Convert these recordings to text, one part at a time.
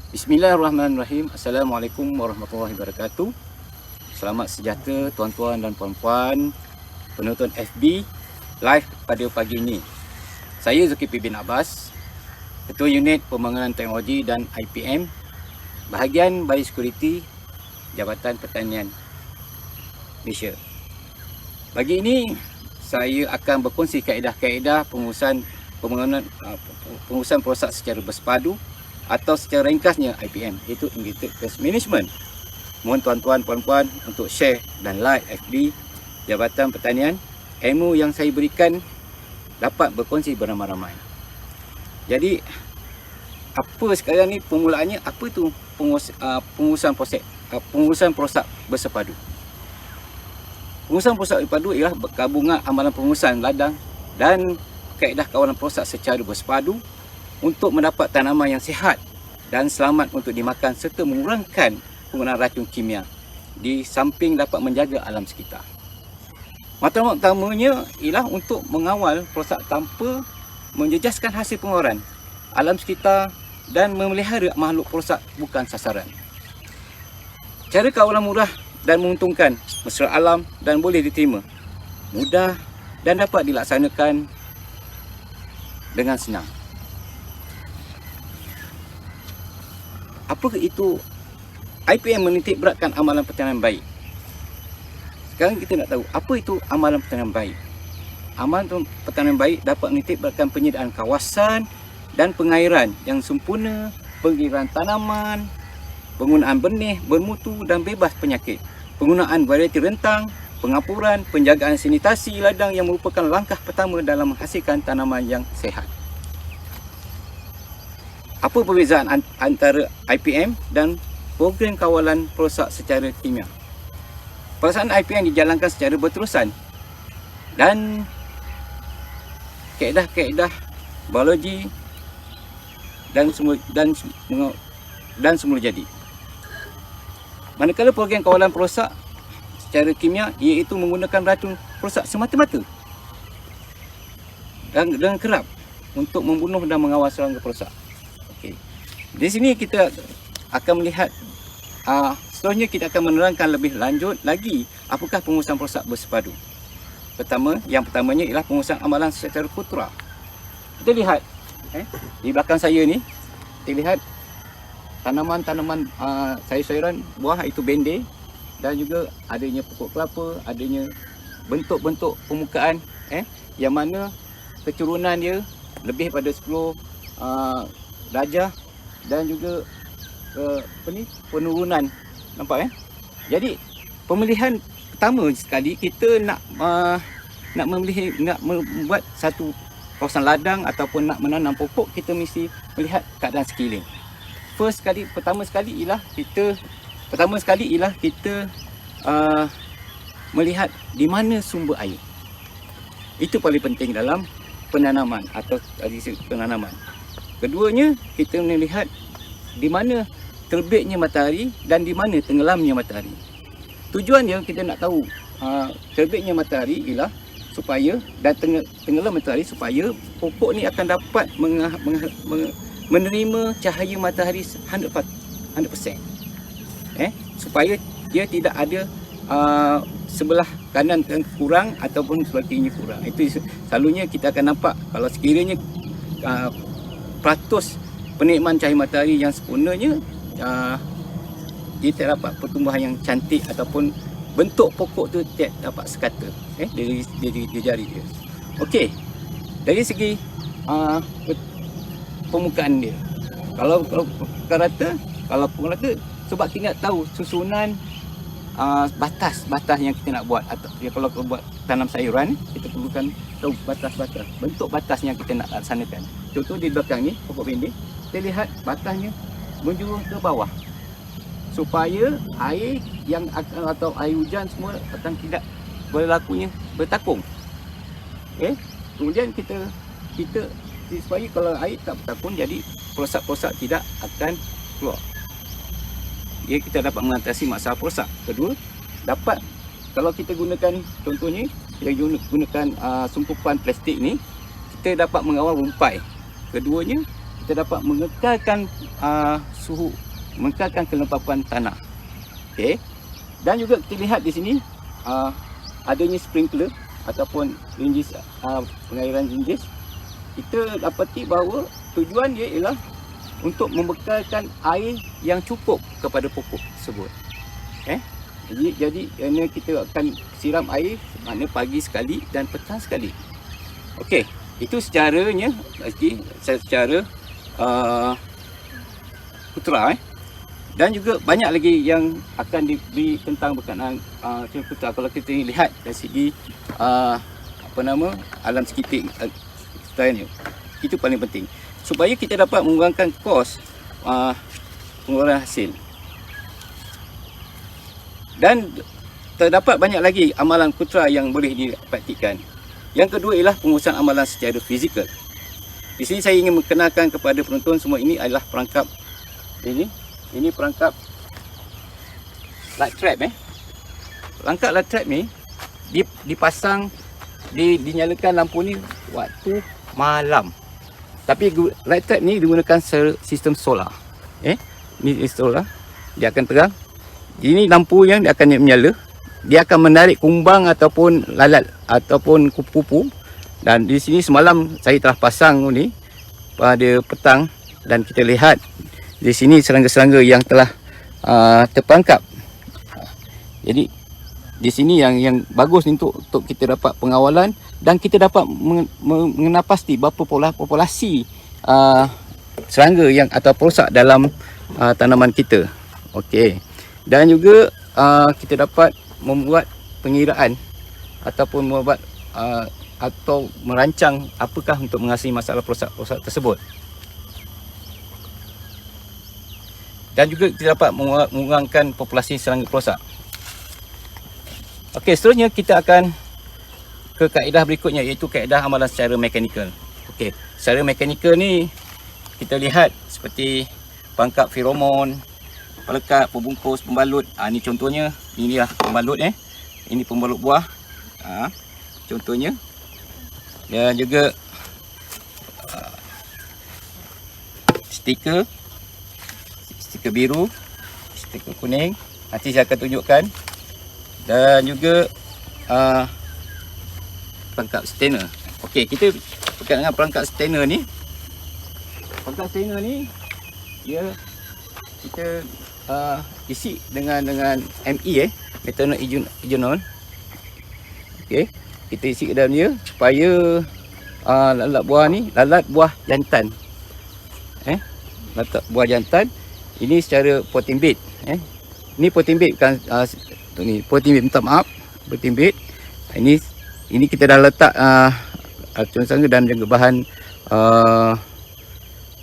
Bismillahirrahmanirrahim. Assalamualaikum warahmatullahi wabarakatuh. Selamat sejahtera tuan-tuan dan puan-puan penonton FB live pada pagi ini. Saya Zulkifli bin Abbas, Ketua Unit Pembangunan Teknologi dan IPM, Bahagian Biosecurity, Jabatan Pertanian Malaysia. Pagi ini saya akan berkongsi kaedah-kaedah pengurusan proses secara bersepadu atau secara ringkasnya IPM, iaitu Integrated Pest Management. Mohon tuan-tuan puan-puan untuk share dan like FB Jabatan Pertanian. Ilmu yang saya berikan dapat berkongsi beramai-ramai. Jadi apa sekarang ni permulaannya, apa tu pengurusan proses bersepadu? Pengurusan proses bersepadu ialah gabungan amalan pengurusan ladang dan kaedah kawalan proses secara bersepadu untuk mendapat tanaman yang sihat dan selamat untuk dimakan serta mengurangkan penggunaan racun kimia di samping dapat menjaga alam sekitar. Matlamat utamanya ialah untuk mengawal proses tanpa menjejaskan hasil pengeluaran alam sekitar dan memelihara makhluk proses bukan sasaran. Cara kawalan murah dan menguntungkan, mesra alam dan boleh diterima, mudah dan dapat dilaksanakan dengan senang. Apa itu IPM menitik beratkan amalan pertanian baik? Sekarang kita nak tahu apa itu amalan pertanian baik. Amalan pertanian baik dapat menitik beratkan penyediaan kawasan dan pengairan yang sempurna, pengirian tanaman, penggunaan benih bermutu dan bebas penyakit, penggunaan varieti rentang, pengapuran, penjagaan sanitasi ladang yang merupakan langkah pertama dalam menghasilkan tanaman yang sihat. Apa perbezaan antara IPM dan program kawalan proses secara kimia? Pelaksanaan IPM dijalankan secara berterusan dan kaedah-kaedah biologi dan semula jadi. Manakala program kawalan proses secara kimia iaitu menggunakan racun proses semata-mata dan dengan kerap untuk membunuh dan mengawal serangga proses. Okay. Di sini kita akan melihat seterusnya kita akan menerangkan lebih lanjut lagi apakah pengurusan proses bersepadu. Yang pertamanya ialah pengurusan amalan secara kultural. Kita lihat di belakang saya ni, kita lihat tanaman-tanaman sayur-sayuran, buah, itu bendir, dan juga adanya pokok kelapa, adanya bentuk-bentuk permukaan yang mana keturunan dia lebih pada 10 darjah dan juga penurunan, nampak Jadi pemilihan pertama sekali kita nak membuat satu kawasan ladang ataupun nak menanam pokok, kita mesti melihat keadaan sekeliling. Pertama sekali ialah kita melihat di mana sumber air. Itu paling penting dalam penanaman atau penanaman. Keduanya, kita melihat di mana terbitnya matahari dan di mana tenggelamnya matahari. Tujuannya kita nak tahu terbitnya matahari ialah supaya dan tenggelam matahari supaya pokok ni akan dapat menerima cahaya matahari 100%. Supaya dia tidak ada sebelah kanan kurang ataupun sebelah kiri kurang. Itu selalunya kita akan nampak kalau sekiranya peratus penikman cahaya matahari yang sempurnanya, dia tak dapat pertumbuhan yang cantik ataupun bentuk pokok tu tak dapat sekata dari jari dia. Okey, dari segi permukaan dia, kalau rata, sebab kita nak tahu susunan batas yang kita nak buat, atau kalau buat tanam sayuran kita perlukan tahu batas-batas, bentuk batas yang kita nak laksanakan. Contoh di belakang ni pokok bendir, kita lihat batasnya menjurus ke bawah supaya air yang atau air hujan semua akan tidak berlakunya bertakung. Kemudian kita supaya kalau air tak bertakung, jadi proses tidak akan keluar. Kita dapat mengatasi masalah proses. Kedua, kalau kita gunakan, contohnya kita gunakan sumpupan plastik ni, kita dapat mengawal rumpai. Keduanya, kita dapat mengekalkan suhu, mengekalkan kelembapan tanah. Okey. Dan juga kita lihat di sini adanya sprinkler ataupun rinjis, pengairan rinjis. Kita dapati bahawa tujuan dia ialah untuk membekalkan air yang cukup kepada pokok tersebut. Jadi kita akan siram air maknanya pagi sekali dan petang sekali. Okey, itu secaranya secara putra. Dan juga banyak lagi yang akan diberi tentang berkenaan putra. Kalau kita lihat dari segi alam sekitar ni, itu paling penting supaya kita dapat mengurangkan kos pengeluaran hasil. Dan terdapat banyak lagi amalan putra yang boleh dipraktikkan. Yang kedua ialah pengurusan amalan secara fizikal. Di sini saya ingin mengenalkan kepada penonton semua, ini adalah perangkap ini perangkap light trap. Perangkap light trap ni dipasang, dinyalakan lampu ni waktu malam. Tapi light trap ni digunakan sistem solar. Ni solar, dia akan terang. Ini lampu yang dia akan menyala. Dia akan menarik kumbang ataupun lalat ataupun kupu-kupu. Dan di sini semalam saya telah pasang ni pada petang, dan kita lihat di sini serangga-serangga yang telah terperangkap. Jadi di sini yang bagus untuk kita dapat pengawalan dan kita dapat mengenal pasti berapa populasi serangga yang atau perosak dalam tanaman kita. Okey. Dan juga kita dapat membuat pengiraan ataupun membuat atau merancang apakah untuk mengatasi masalah perosak tersebut. Dan juga kita dapat mengurangkan populasi serangga perosak. Okey, seterusnya kita akan ke kaedah berikutnya, iaitu kaedah amalan secara mekanikal. Okey, secara mekanikal ni kita lihat seperti perangkap feromon, pelekat, pembungkus, pembalut. Ini contohnya, inilah pembalut Ini pembalut buah. Contohnya. Dan juga stiker biru, stiker kuning, nanti saya akan tunjukkan. Dan juga perangkap stainer. Okey, kita berkaitan dengan perangkap stainer ni. Perangkap stainer ni dia kita isi dengan ME methanol ethanol. Okey, kita isi ke dalam dia supaya lalat buah ni, lalat buah jantan. Lalat buah jantan ini secara potting bed. Ini potting bed, bukan ni potting bed, minta maaf, potting bed. Ini kita dah letak racun serangga dan juga bahan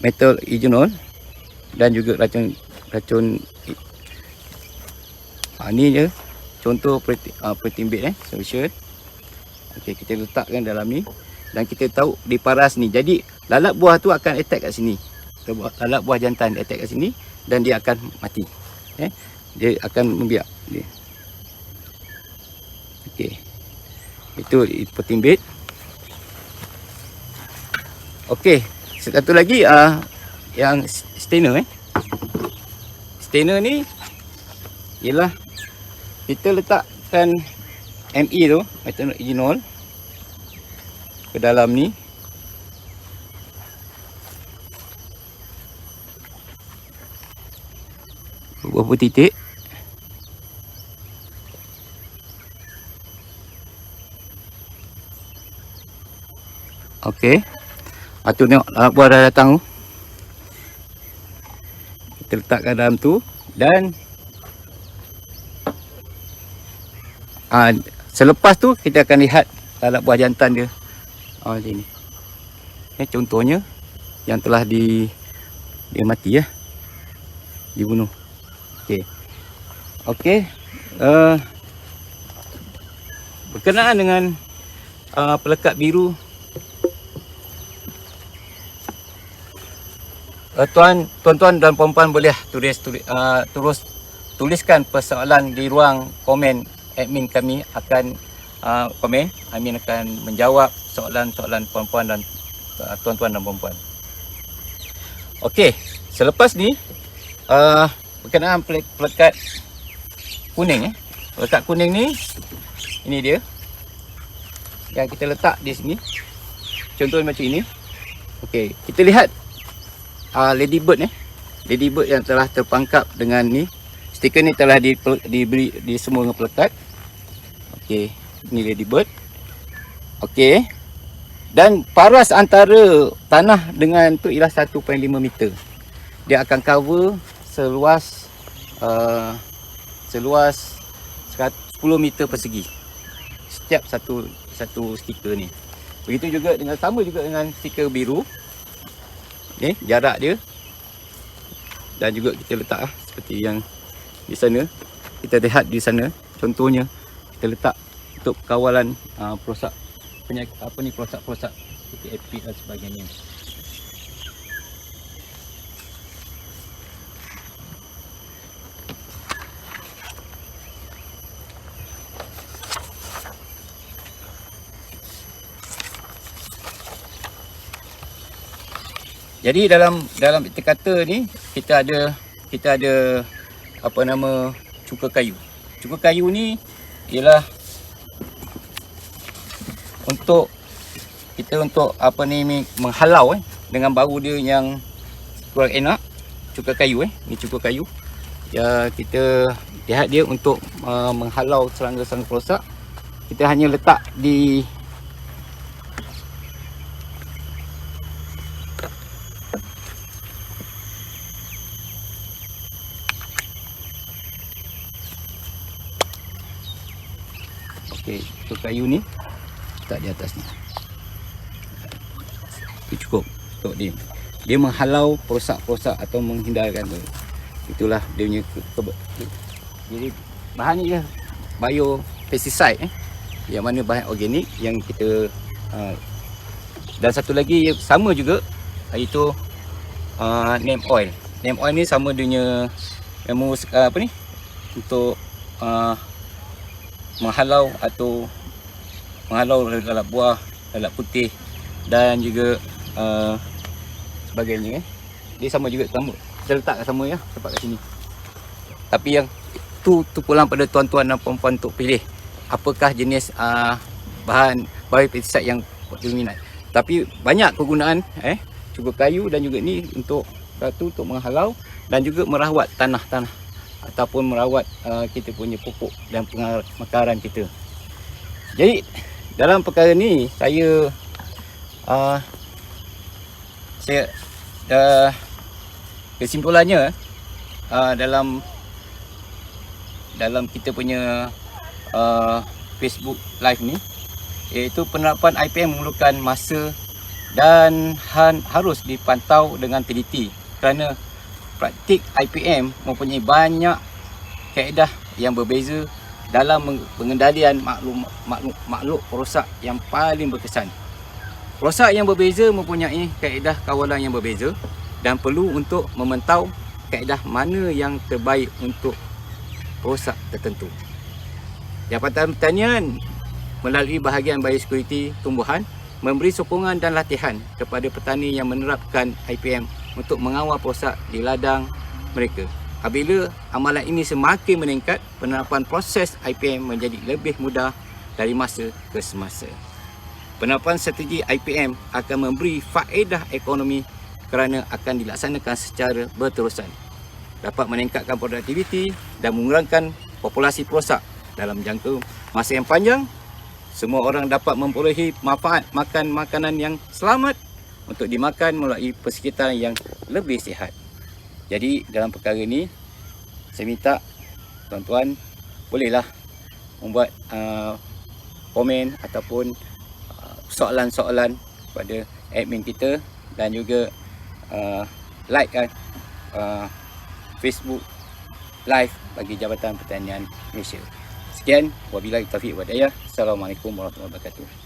metal ethanol dan juga racun ni je contoh potting bed solution. Okey, kita letakkan dalam ni dan kita tahu di paras ni. Jadi lalat buah tu akan attack kat sini. Lalat buah jantan attack kat sini dan dia akan mati. Dia akan membiak dia. Okey. Itu potting bed. Okey, satu lagi yang stainer Stainer ni ialah kita letakkan ME tu, methanol ethanol, ke dalam ni. Beberapa titik. Okey. Tu tengok lalat buah dah datang tu. Kita letakkan dalam tu dan selepas tu kita akan lihat lalat buah jantan dia. Macam ni. Contohnya yang telah dia mati dibunuh. Okey. Okey. Berkenaan dengan pelekat biru, tuan-tuan dan puan-puan boleh terus tuliskan persoalan di ruang komen. Admin kami akan komen. Admin akan menjawab soalan-soalan puan-puan dan tuan-tuan dan puan-puan. Okey, selepas ni berkenaan pelekat kuning pelekat kuning ni, ini dia yang kita letak di sini. Contohnya macam ini. Okey, kita lihat ladybird ladybird yang telah terpangkap dengan ni. Stiker ni telah diberi di semua dengan pelekat. Okey, ni ladybird. Okey. Dan paras antara tanah dengan tu ialah 1.5 meter. Dia akan cover seluas 10 meter persegi setiap satu stiker ni. Begitu juga sama juga dengan stiker biru. Ni jarak dia. Dan juga kita letak seperti yang di sana. Kita lihat di sana contohnya kita letak untuk kawalan perosak penyakit perosak-perosak seperti apit dan sebagainya. Jadi dalam kita kata ni kita ada apa nama cuka kayu. Cuka kayu ni ialah untuk apa ni menghalau dengan bau dia yang kurang enak. Cuka kayu ni cuka kayu. Ya, kita lihat dia untuk menghalau serangga-serangga perosak. Kita hanya letak di cuka kayu ni letak di atas ni. Itu cukup untuk dia. Dia menghalau perosak-perosak atau menghindarkan tu. Itulah dia punya jadi bahan ni dia biopesticide yang mana bahan organik yang kita dan satu lagi sama juga iaitu neem oil. Neem oil ni sama dia apa ni untuk menghalau lalap buah, lalap putih dan juga sebagainya. Dia sama juga sama. Kita letakkan sama tempat kat sini. Tapi yang tu pulang pada tuan-tuan dan puan-puan untuk pilih apakah jenis bahan biopesticide yang diminat. Tapi banyak kegunaan cuka kayu dan juga ni untuk menghalau dan juga merawat tanah-tanah ataupun merawat kita punya pupuk dan pemekaran kita. Jadi dalam perkara ni saya kesimpulannya dalam kita punya Facebook live ni, iaitu penerapan IPM memerlukan masa dan harus dipantau dengan teliti kerana praktik IPM mempunyai banyak kaedah yang berbeza dalam pengendalian makhluk perosak yang paling berkesan. Perosak yang berbeza mempunyai kaedah kawalan yang berbeza dan perlu untuk memantau kaedah mana yang terbaik untuk perosak tertentu. Jabatan Pertanian melalui bahagian biosecurity tumbuhan memberi sokongan dan latihan kepada petani yang menerapkan IPM untuk mengawal perosak di ladang mereka. Apabila amalan ini semakin meningkat, penerapan proses IPM menjadi lebih mudah dari masa ke semasa. Penerapan strategi IPM akan memberi faedah ekonomi kerana akan dilaksanakan secara berterusan, dapat meningkatkan produktiviti dan mengurangkan populasi perosak dalam jangka masa yang panjang. Semua orang dapat memperolehi manfaat makan makanan yang selamat untuk dimakan melalui persekitaran yang lebih sihat. Jadi dalam perkara ini saya minta tuan-tuan bolehlah membuat komen ataupun soalan-soalan kepada admin kita dan juga like Facebook live bagi Jabatan Pertanian Malaysia. Sekian, wabillahi taufiq wal hidayah. Assalamualaikum warahmatullahi wabarakatuh.